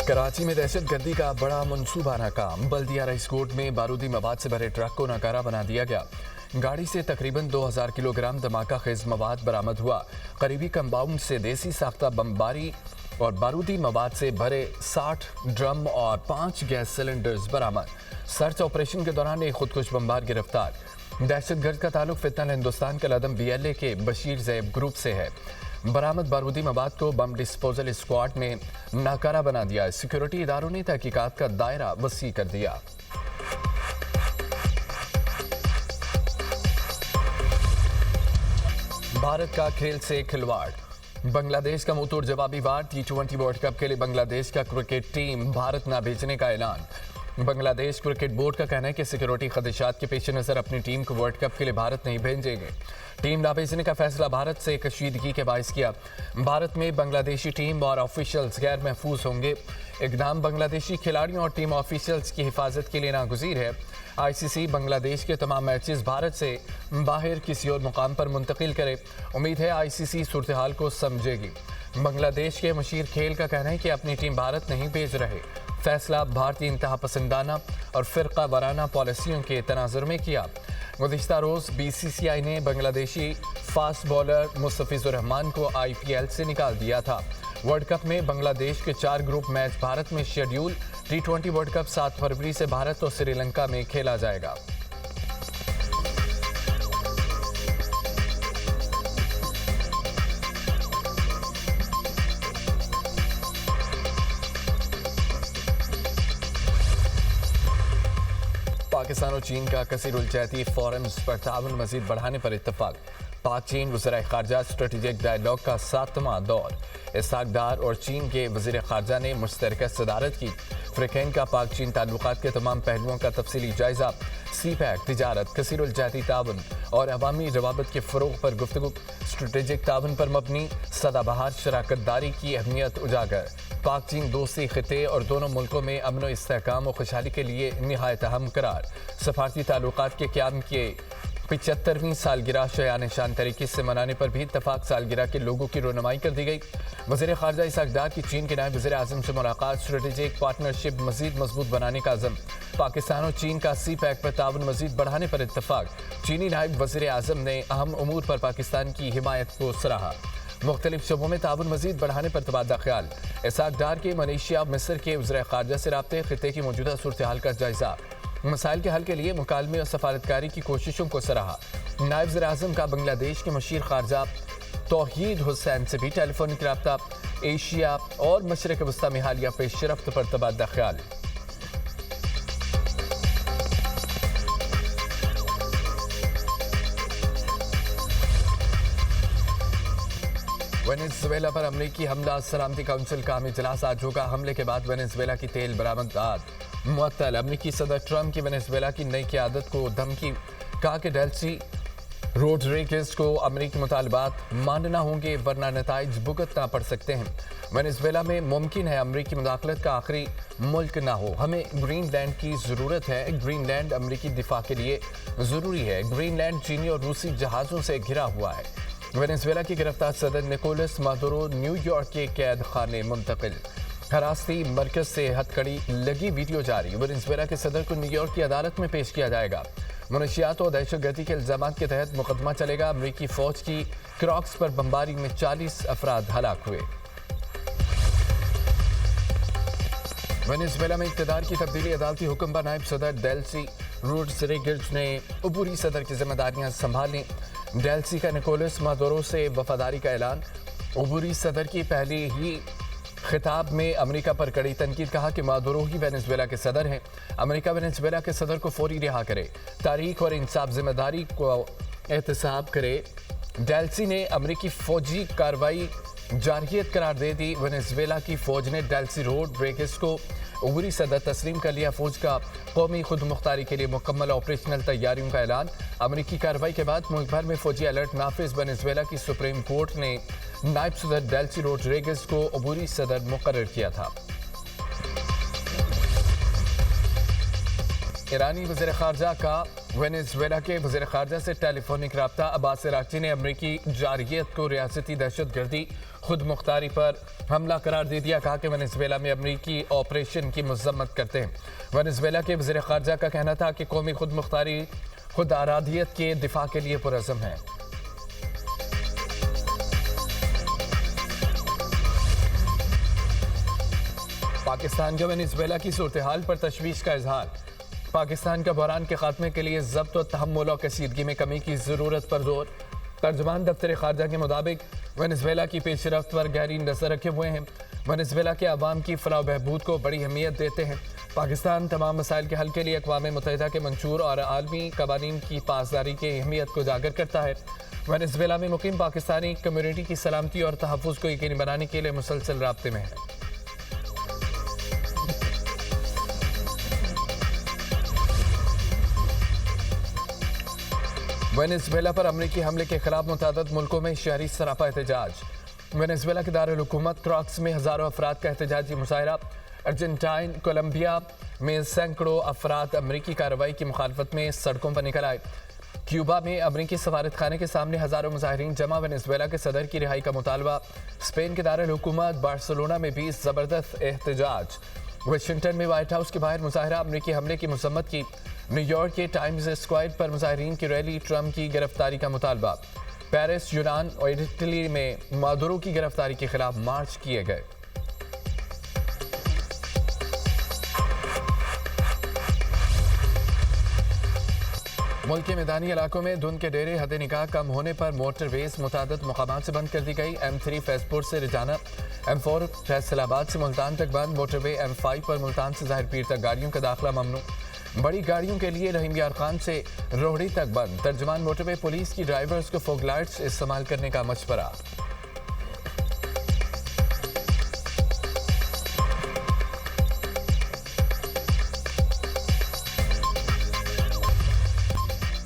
कराची में दहशतगर्दी का बड़ा मंसूबा नाकाम। बल्दिया राइस कोर्ट में बारूदी मवाद से भरे ट्रक को नाकारा बना दिया गया। गाड़ी से तकरीबन 2000 किलोग्राम धमाका खेज मवाद बरामद हुआ। करीबी कंपाउंड से देसी साख्ता बमबारी और बारूदी मवाद से भरे 60 ड्रम और 5 गैस सिलेंडर्स बरामद। सर्च ऑपरेशन के दौरान एक खुदकुश बमबार गिरफ्तार। दहशतगर्द का ताल्लुक फितनल हिंदुस्तान के लदम BLA के बशीर जैब ग्रुप से है। बरामद बारूदी मवाद को बम डिस्पोजल स्क्वाड ने नाकारा बना दिया। सिक्योरिटी इदारों ने तहकीकात का दायरा वसी कर दिया। भारत का खेल से खिलवाड़। बांग्लादेश का मुंहतोड़ जवाबी वार। T20 वर्ल्ड कप के लिए बांग्लादेश का क्रिकेट टीम भारत न भेजने का ऐलान। बांग्लादेश क्रिकेट बोर्ड का कहना है कि सिक्योरिटी खदशात के पेश नजर अपनी टीम को वर्ल्ड कप के लिए भारत नहीं भेजेंगे। टीम न भेजने का फैसला भारत से कशीदगी के बायस किया। भारत में बांग्लादेशी टीम और ऑफिशियल्स गैर महफूज होंगे। इकदाम बांग्लादेशी खिलाड़ियों और टीम ऑफिशियल्स की हिफाजत के लिए नागुज़ीर है। ICC बांग्लादेश के तमाम मैचेस भारत से बाहर किसी और मुकाम पर मुंतकिल करे। उम्मीद है ICC सूरत हाल को समझेगी। बांग्लादेश के मशीर खेल का कहना है कि अपनी टीम भारत नहीं भेज रहे। फैसला भारतीय इंतहा पसंदाना और फ़िरका वाराना पॉलिसियों के तनाजुर में किया। गुज़िश्ता रोज़ BCCI ने बांग्लादेशी फास्ट बॉलर मुस्तफिजुर रहमान को IPL से निकाल दिया था। वर्ल्ड कप में बांग्लादेश के 4 ग्रुप मैच भारत में शेड्यूल। T20 वर्ल्ड कप 7 फरवरी से भारत और श्रीलंका में खेला जाएगा। पाकिस्तान और चीन का कसीरुल-जहती फोरम्स पर ताउन मजीद बढ़ाने पर इत्तफाक। पाक चीन वज़ीर ख़ारजा स्ट्रेटेजिक डायलॉग का 7वां दौर। इसहाक डार और चीन के वज़ीर ख़ारजा ने मुश्तरका सदारत की। फ्रिकैन का पाक चीन ताल्लुकात के तमाम पहलुओं का तफसीली जायजा। CPEC, तिजारत, कसीरुल-जहती ताउन और अवामी रवाबत के फ़रोग़ पर गुफ्तगू। स्ट्रेटेजिक ताउन पर मबनी सदाबहार शराकतदारी की अहमियत उजागर। पाक चीन दोस्ती खिते और दोनों मुल्कों में अमन व इस्तेहकाम और खुशहाली के लिए निहायत अहम करार। सफारती ताल्लुकात के क़याम के 75वीं सालगिरह शयान शान तरीके से मनाने पर भी इत्तफाक। सालगिरह के लोगों की रोनुमाई कर दी गई। वज़ीर ख़ारजा इसहाक डार की चीन के नायब वज़ीर आज़म से मुलाकात। स्ट्रेटेजिक पार्टनरशिप मज़ीद मजबूत बनाने का अज़म। पाकिस्तान और चीन का CPEC पर ताउन मज़ीद बढ़ाने पर इत्तफाक। चीनी नायब वज़ीर आज़म ने अहम उमूर पर पाकिस्तान की हिमायत को सराहा। मुख्तलिफ शोबों में ताउन मज़ीद बढ़ाने पर तबादला ख्याल। इसहाक डार के मलेशिया मिस्र के वज़ीर ख़ारजा से राब्ते। खिते की मौजूदा सूरत हाल का जायजा। मसाइल के हल के लिए मुकालमे और सफारतकारी की कोशिशों को सराहा। नायब वज़ीर आज़म का बांग्लादेश के मशीर ख़ारजा तौहीद हुसैन से भी टेलीफोनिक रब्ता। एशिया और मशरिक़ वस्ता में हालिया पेशरफ्त पर तबादला ख्याल। वेनेज़ुएला पर अमरीकी हमला। सलामती काउंसिल का अहम इजलास आज होगा। हमले के बाद वेनेज़ुएला की तेल बरामदात मुअत्तल। अमरीकी सदर ट्रंप की वेनेज़ुएला की नई क़यादत को धमकी। कहा कि डेल्सी रोड्रिगेज़ को अमरीकी मुतालबात मानना होंगे वरना नताइज भुगतना पड़ सकते हैं। वेनेज़ुएला में मुमकिन है अमरीकी मुदाखलत का आखिरी मुल्क ना हो। हमें ग्रीनलैंड की ज़रूरत है। ग्रीनलैंड अमरीकी दिफा के लिए ज़रूरी है। ग्रीनलैंड चीनी और रूसी जहाज़ों से घिरा हुआ है। वेनेज़ुएला के गिरफ्तार सदर निकोलस मादुरो न्यूयॉर्क के कैद खाने मुंतकिल। हरासती मरकज से हथकड़ी लगी वीडियो जारी। वेनेज़ुएला के सदर को न्यूयॉर्क की अदालत में पेश किया जाएगा। मुनशियात और दहशतगर्दी के इल्जाम के तहत मुकदमा चलेगा। अमरीकी फौज की क्रॉक्स पर बमबारी में 40 अफराद हलाक हुए। वेनेज़ुएला में इक़्तिदार की तब्दीली। अदालती हुक्म पर नायब सदर डेल्सी रोड्रिगेज़ ने अबूरी सदर की जिम्मेदारियां संभाली। डेल्सी का निकोलस मादुरो से वफादारी का ऐलान। अबूरी सदर की पहली ही खिताब में अमेरिका पर कड़ी तनकीद। कहा कि मादुरो ही वेनेज़ुएला के सदर हैं। अमेरिका वेनेज़ुएला के सदर को फौरी रिहा करे। तारीख और इंसाफ जिम्मेदारी को एहतसाब करे। डेल्सी ने अमेरिकी फौजी कार्रवाई जारहियत करार दे दी। वेनेज़ुएला की फौज ने डेल्सी रोड्रिगेज़ को अबूरी सदर तस्लीम कर लिया। फौज का कौमी खुद मुख्तारी के लिए मुकम्मल ऑपरेशनल तैयारियों का ऐलान। अमेरिकी कार्रवाई के बाद मुल्क भर में फौजी अलर्ट नाफिज। वेनेज़ुएला की सुप्रीम कोर्ट ने नायब सदर डेल्सी रोड्रिगेज़ को अबूरी सदर मुकर्रर किया था। ईरानी वज़ीर ख़ारजा का वेनेज़ुएला के वज़ीर ख़ारजा से टेलीफोनिक रब्ता। अब्बास अराग़ची ने अमरीकी जारहियत को रियासती दहशतगर्दी खुद मुख्तारी पर हमला करार दे दिया। कहा कि वेनेज़ुएला में अमरीकी ऑपरेशन की मज़म्मत करते हैं। वेनेज़ुएला के वज़ीर ख़ारजा का कहना था कि कौमी खुद मुख्तारी खुद आराधियत के दिफा के लिए पुरज़म है। पाकिस्तान का वेनेज़ुएला की सूरत हाल पर तशवीश का इजहार। पाकिस्तान का बहरान के खात्मे के लिए ज़ब्त और तहम्मुल और कशीदगी में कमी की ज़रूरत पर जोर। तर्जुमान दफ्तर ख़ारजा के मुताबिक वेनेज़ुएला की पेशरफ्त पर गहरी नज़र रखे हुए हैं। वेनेज़ुएला के अवाम की फलाह बहबूद को बड़ी अहमियत देते हैं। पाकिस्तान तमाम मसाइल के हल के लिए अक़वाम मुत्तहिदा के मंशूर और आलमी कवानीन की पासदारी की अहमियत को उजागर करता है। वेनेज़ुएला में मुकीम पाकिस्तानी कम्यूनिटी की सलामती और तहफ़्फ़ुज़ को यकीनी बनाने के लिए मुसलसल राब्ते में है। वेनेज़ुएला पर अमरीकी हमले के खिलाफ मुतादद मुल्कों में शहरी सरापा एहतजाज। वेनेज़ुएला के दारुल हुकूमत क्रॉक्स में हज़ारों अफराद का एहतजाजी मुजाहरा। अर्जेंटाइन कोलंबिया में सैकड़ों अफराद अमरीकी कार्रवाई की मुखालफत में सड़कों पर निकल आए। क्यूबा में अमरीकी सफारत खाने के सामने हज़ारों मुजाहिरीन जमा। वेनेज़ुएला के सदर की रिहाई का मुतालबा। स्पेन के दारुल हुकूमत बार्सिलोना में भी ज़बरदस्त एहतजाज। वाशिंगटन में व्हाइट हाउस के बाहर मुजाहरा। अमरीकी हमले की मसम्मत की। न्यूयॉर्क के टाइम्स स्क्वायर पर मुजाहिरीन की रैली। ट्रंप की गिरफ्तारी का मुतालबा। पेरिस, यूनान और इटली में मादुरो की गिरफ्तारी के खिलाफ मार्च किए गए। मुल्क के मैदानी इलाकों में धुंध के डेरे हद निगाह कम होने पर मोटरवेज मुतादद मकामात से बंद कर दी गई। M3 फैजपुर से रिजाना, M4 फैसलाबाद से मुल्तान तक बंद। मोटरवे M5 पर मुल्तान से ज़ाहिर पीर तक गाड़ियों का दाखिला ममनू। बड़ी गाड़ियों के लिए रहीम यार खान से रोहड़ी तक बंद। तर्जुमान मोटरवे पुलिस की ड्राइवर्स को फॉग लाइट्स इस्तेमाल करने का मशवरा।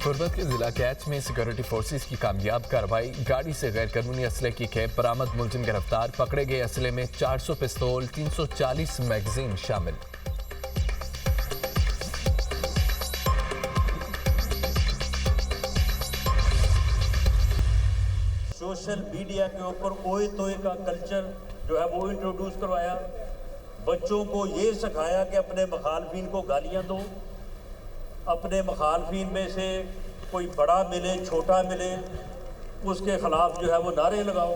गुरबत के जिला कैच में सिक्योरिटी फोर्सेस की कामयाब कार्रवाई। गाड़ी से गैर कानूनी असले की खेप बरामद। मुलजिम गिरफ्तार। पकड़े गए असले में 400 पिस्तौल, 340 मैगजीन शामिल। सोशल मीडिया के ऊपर ओए तोए का कल्चर जो है वो इंट्रोड्यूस करवाया। बच्चों को ये सिखाया कि अपने मुखालफिन को गालियां दो, अपने मुखालफिन में से कोई बड़ा मिले छोटा मिले उसके ख़िलाफ़ जो है वो नारे लगाओ।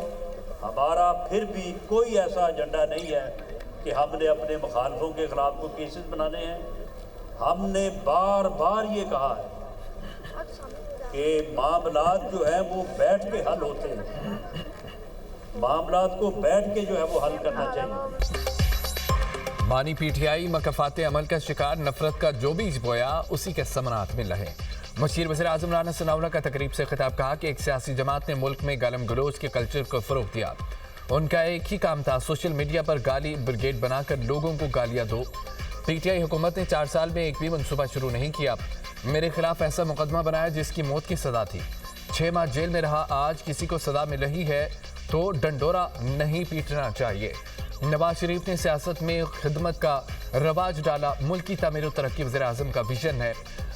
हमारा फिर भी कोई ऐसा एजेंडा नहीं है कि हमने अपने मुखालफों के ख़िलाफ़ कोई केसेस बनाने हैं। हमने बार बार ये कहा है कि मामलात जो है वो बैठ के हल होते हैं। मामलात को बैठ के जो है वो हल करना चाहिए। बानी पीटीआई मकफाते अमल का शिकार। नफरत का जो बीज बोया उसी के समरात मिल रहे। मशीर वज़ीर आज़म राना सनाउल्लाह का तकरीब से खिताब। कहा कि एक सियासी जमात ने मुल्क में गालम गलोच के कल्चर को फ़रोग़ दिया। उनका एक ही काम था, सोशल मीडिया पर गाली ब्रिगेड बनाकर लोगों को गालियाँ दो। पीटीआई हुकूमत ने 4 साल में एक भी मनसूबा शुरू नहीं किया। मेरे खिलाफ ऐसा मुकदमा बनाया जिसकी मौत की सज़ा थी। 6 माह जेल में रहा। आज किसी को सज़ा मिल रही है तो डंडोरा नहीं पीटना चाहिए। नवाज शरीफ ने सियासत में खिदमत का रवाज डाला। मुल्क की तामीर और तरक्की वज़ीर आज़म का विजन है।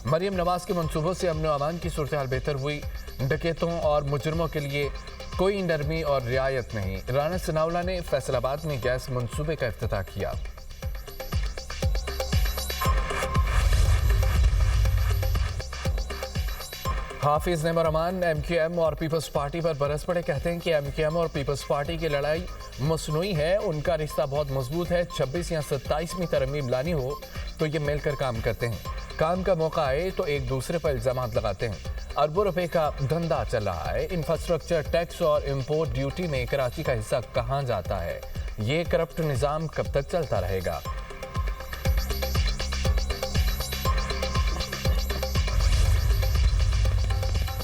मरियम नवाज के मंसूबों से अमन व अमान की सूरत हाल बेहतर हुई। डकैतों और मुजरमों के लिए कोई नरमी और रियायत नहीं। राना सनाउल्लाह ने फैसलाबाद में गैस मंसूबे का इफ्तिताह किया। हाफिज नईम रहमान MQM और पीपल्स पार्टी पर बरस पड़े। कहते हैं कि MQM और पीपल्स पार्टी की लड़ाई मसनूई है। उनका रिश्ता बहुत मजबूत है। 26 या 27वीं तरमीम लानी हो तो ये मिलकर काम करते हैं। काम का मौका आए तो एक दूसरे पर इल्जामात लगाते हैं। अरबों रुपए का धंधा चल रहा है। इंफ्रास्ट्रक्चर टैक्स और इम्पोर्ट ड्यूटी में कराची का हिस्सा कहाँ जाता है? ये करप्ट निज़ाम कब तक चलता रहेगा?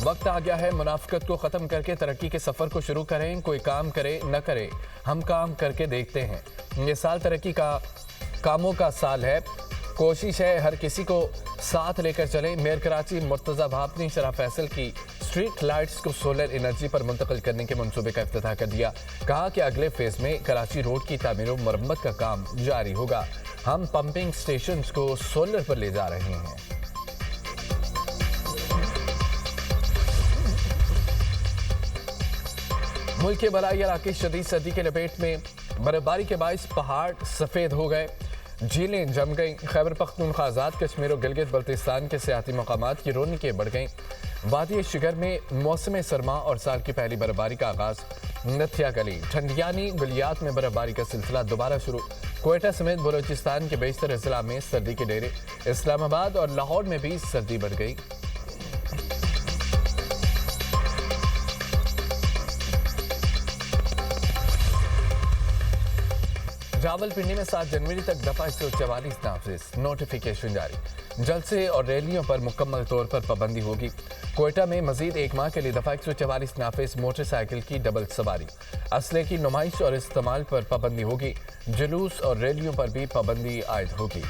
वक्त आ गया है मुनाफिकत को ख़त्म करके तरक्की के सफ़र को शुरू करें। कोई काम करे न करे, हम काम करके देखते हैं। ये साल तरक्की का कामों का साल है। कोशिश है हर किसी को साथ लेकर चलें। मेयर कराची मुर्तज़ा भाप ने शरा फैसल की स्ट्रीट लाइट्स को सोलर एनर्जी पर मुंतकिल करने के मंसूबे का इफ्तिताह कर दिया। कहा कि अगले फेज़ में कराची रोड की तामीर और मरम्मत का काम जारी होगा। हम पंपिंग स्टेशन को सोलर पर ले जा रहे हैं। मुल्क के बलाई इलाके शदीद सर्दी के लपेट में, बर्फबारी के बायस पहाड़ सफ़ेद हो गए, झीलें जम गईं। खैबर पख्तूनख्वा आज़ाद कश्मीर और गिलगित बल्तिस्तान के सियाती मकामात की रौनकें बढ़ गईं। वादी शिगर में मौसम सरमा और साल की पहली बर्फबारी का आगाज। नथिया गली, ठंडियानी विलियात में बर्फबारी का सिलसिला दोबारा शुरू। क्वेटा समेत बलोचिस्तान के बेशतर अजला में सर्दी के डेरे। इस्लामाबाद और लाहौर में भी सर्दी बढ़ गई। रावलपिंडी में 7 जनवरी तक दफा 144 नाफिज, नोटिफिकेशन जारी। जलसे और रैलियों पर मुकम्मल तौर पर पाबंदी होगी। क्वेटा में मजीद 1 माह के लिए दफा 144 नाफिज, मोटरसाइकिल की डबल सवारी, असले की नुमाइश और इस्तेमाल पर पाबंदी होगी। जुलूस और रैलियों पर भी पाबंदी आयद होगी।